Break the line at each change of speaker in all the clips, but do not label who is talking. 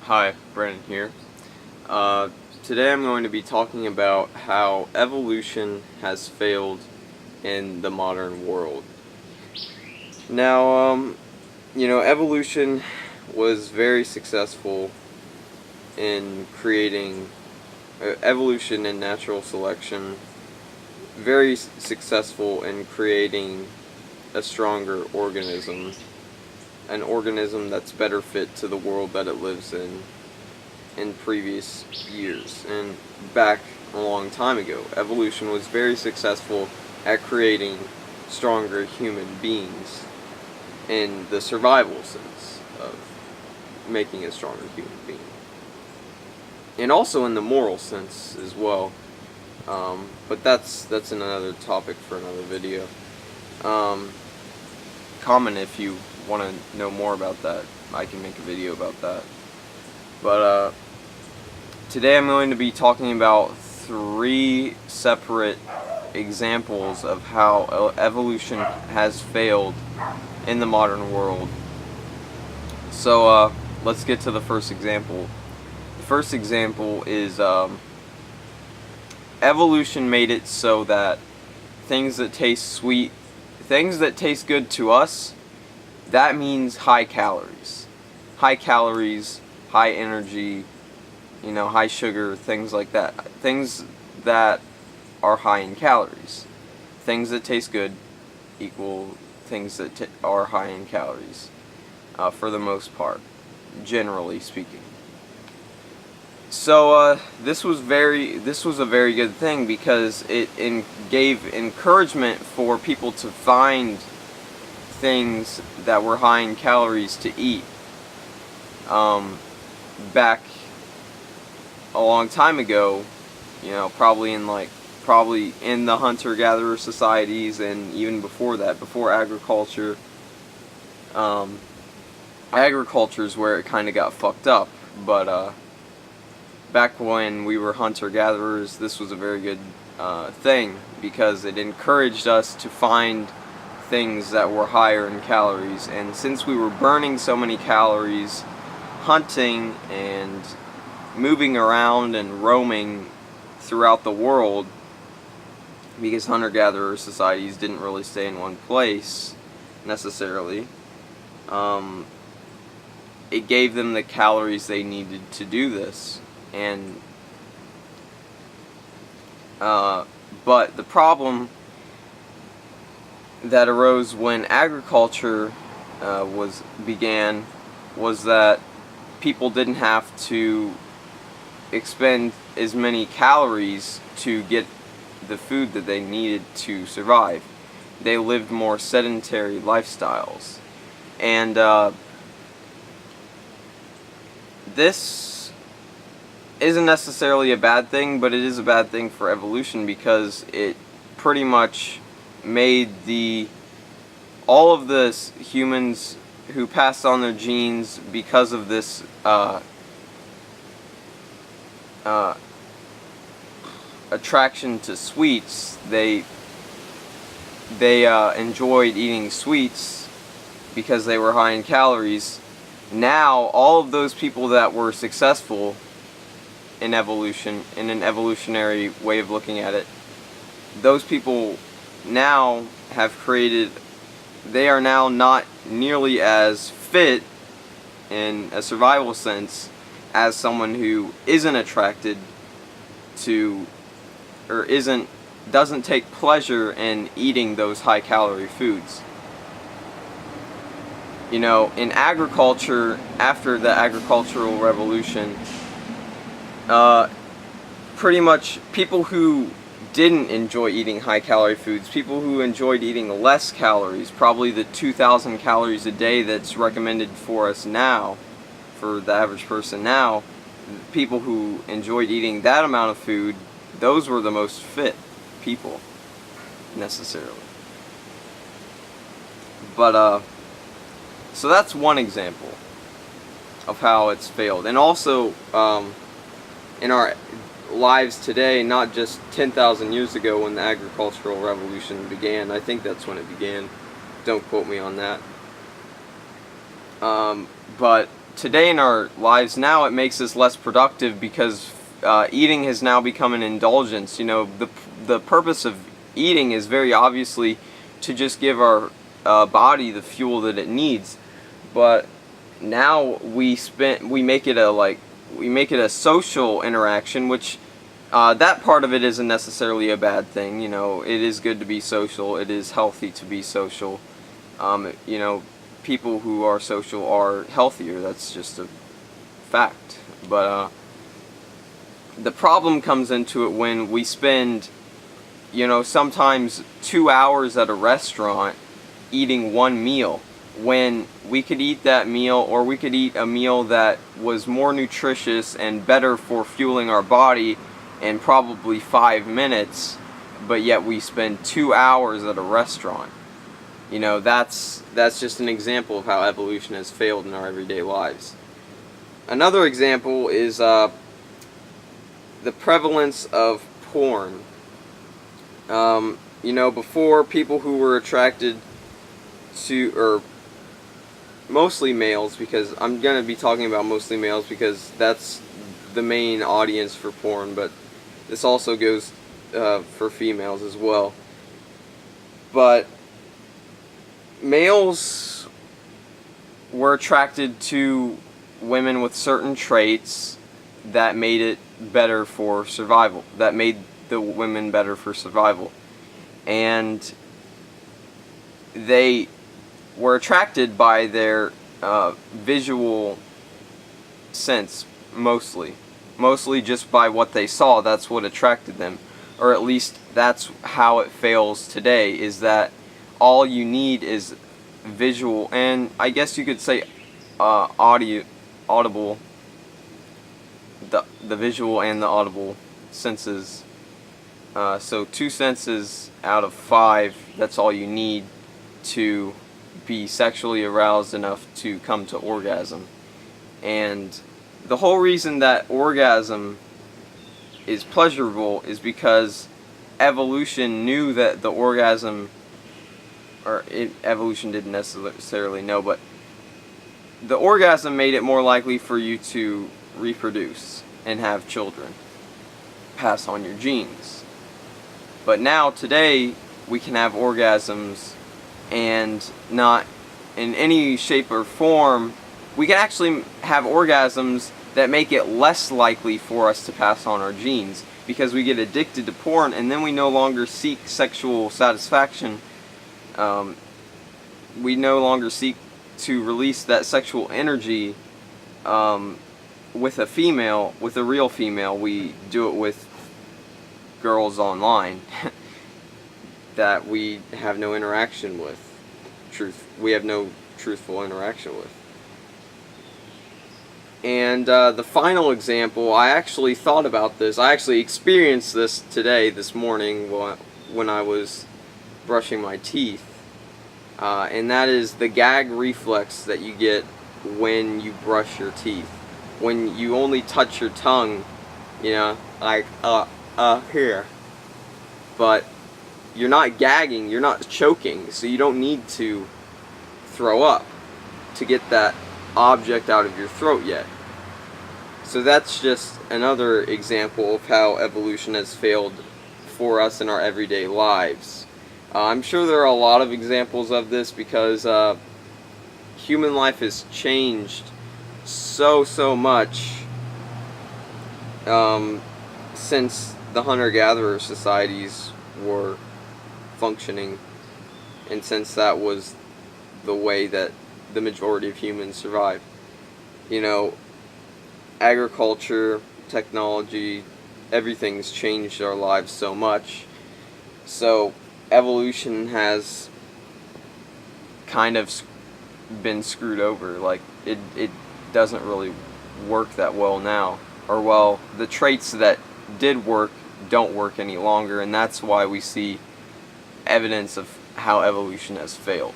Hi, Brennan here. Today I'm going to be talking about how evolution has failed in the modern world. Now, evolution was very successful in creating evolution and natural selection, very successful in creating a stronger organism, an organism that's better fit to the world that it lives in previous years. And back a long time ago, evolution was very successful at creating stronger human beings in the survival sense of making a stronger human being, and also in the moral sense as well. But that's another topic for another video. Comment if you want to know more about that. I can make a video about that. But today I'm going to be talking about 3 separate examples of how evolution has failed in the modern world. So let's get to the first example. The first example is evolution made it so that things that taste sweet, things that taste good to us, that means high calories. High calories, high energy, high sugar, things like that. Things that are high in calories. Things that taste good equal things that are high in calories, for the most part, generally speaking. So this was a very good thing because it gave encouragement for people to find things that were high in calories to eat. Back a long time ago, probably in the hunter-gatherer societies, and even before that, before agriculture. Agriculture is where it kind of got fucked up, but back when we were hunter-gatherers, this was a very good thing because it encouraged us to find things that were higher in calories. And since we were burning so many calories hunting and moving around and roaming throughout the world, because hunter-gatherer societies didn't really stay in one place necessarily, it gave them the calories they needed to do this. And but the problem that arose when agriculture began was that people didn't have to expend as many calories to get the food that they needed to survive. They lived more sedentary lifestyles, and this isn't necessarily a bad thing, but it is a bad thing for evolution because it pretty much made all of the humans who passed on their genes because of this attraction to sweets. They enjoyed eating sweets because they were high in calories. Now all of those people that were successful in evolution, in an evolutionary way of looking at it, those people now they are now not nearly as fit in a survival sense as someone who isn't attracted to, or doesn't take pleasure in eating those high calorie foods. In agriculture, after the agricultural revolution, pretty much people who didn't enjoy eating high calorie foods, people who enjoyed eating less calories, probably the 2,000 calories a day that's recommended for us now, for the average person now, people who enjoyed eating that amount of food, those were the most fit people, necessarily. But so that's one example of how it's failed. And also in our lives today, not just 10,000 years ago when the agricultural revolution began. I think that's when it began. Don't quote me on that. But today in our lives now, it makes us less productive because eating has now become an indulgence. You know, the purpose of eating is very obviously to just give our body the fuel that it needs, but now we make it a social interaction, which that part of it isn't necessarily a bad thing. You know, it is good to be social. It is healthy to be social. You know, people who are social are healthier. That's just a fact. But the problem comes into it when we spend, you know, sometimes 2 hours at a restaurant eating one meal, when we could eat that meal, or we could eat a meal that was more nutritious and better for fueling our body in probably 5 minutes, but yet we spend 2 hours at a restaurant. You know, that's just an example of how evolution has failed in our everyday lives. Another example is the prevalence of porn. You know, before, people who were attracted to, or mostly males, because I'm going to be talking about mostly males because that's the main audience for porn, but this also goes for females as well. But males were attracted to women with certain traits that made it better for survival, that made the women better for survival. And they were attracted by their visual sense, mostly just by what they saw. That's what attracted them, or at least that's how it fails today, is that all you need is visual, and I guess you could say audible, the visual and the audible senses. So 2 senses out of 5, that's all you need to be sexually aroused enough to come to orgasm. And the whole reason that orgasm is pleasurable is because evolution knew that the orgasm, evolution didn't necessarily know, but the orgasm made it more likely for you to reproduce and have children, pass on your genes. But now, today, we can have orgasms and not in any shape or form. We can actually have orgasms that make it less likely for us to pass on our genes, because we get addicted to porn and then we no longer seek sexual satisfaction. We no longer seek to release that sexual energy with a female, with a real female. We do it with girls online that we have no interaction with. We have no truthful interaction with. And the final example, I actually thought about this. I actually experienced this this morning when I was brushing my teeth. And that is the gag reflex that you get when you brush your teeth. When you only touch your tongue, you know, like, here. But you're not gagging, you're not choking, so you don't need to throw up to get that object out of your throat yet. So that's just another example of how evolution has failed for us in our everyday lives. I'm sure there are a lot of examples of this, because human life has changed so much since the hunter-gatherer societies were functioning, and since that was the way that the majority of humans survived. You know, agriculture, technology, everything's changed our lives so much. So evolution has kind of been screwed over. Like, it doesn't really work that well now. Or, well, the traits that did work don't work any longer, and that's why we see evidence of how evolution has failed.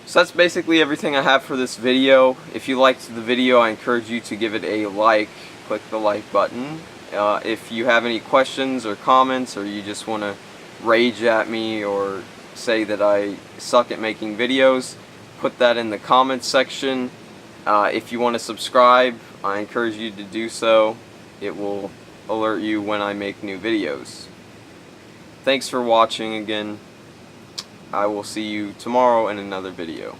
So that's basically everything I have for this video. If you liked the video, I encourage you to give it a like. Click the like button. If you have any questions or comments, or you just want to rage at me or say that I suck at making videos, put that in the comments section. If you want to subscribe, I encourage you to do so. It will alert you when I make new videos. Thanks for watching again. I will see you tomorrow in another video.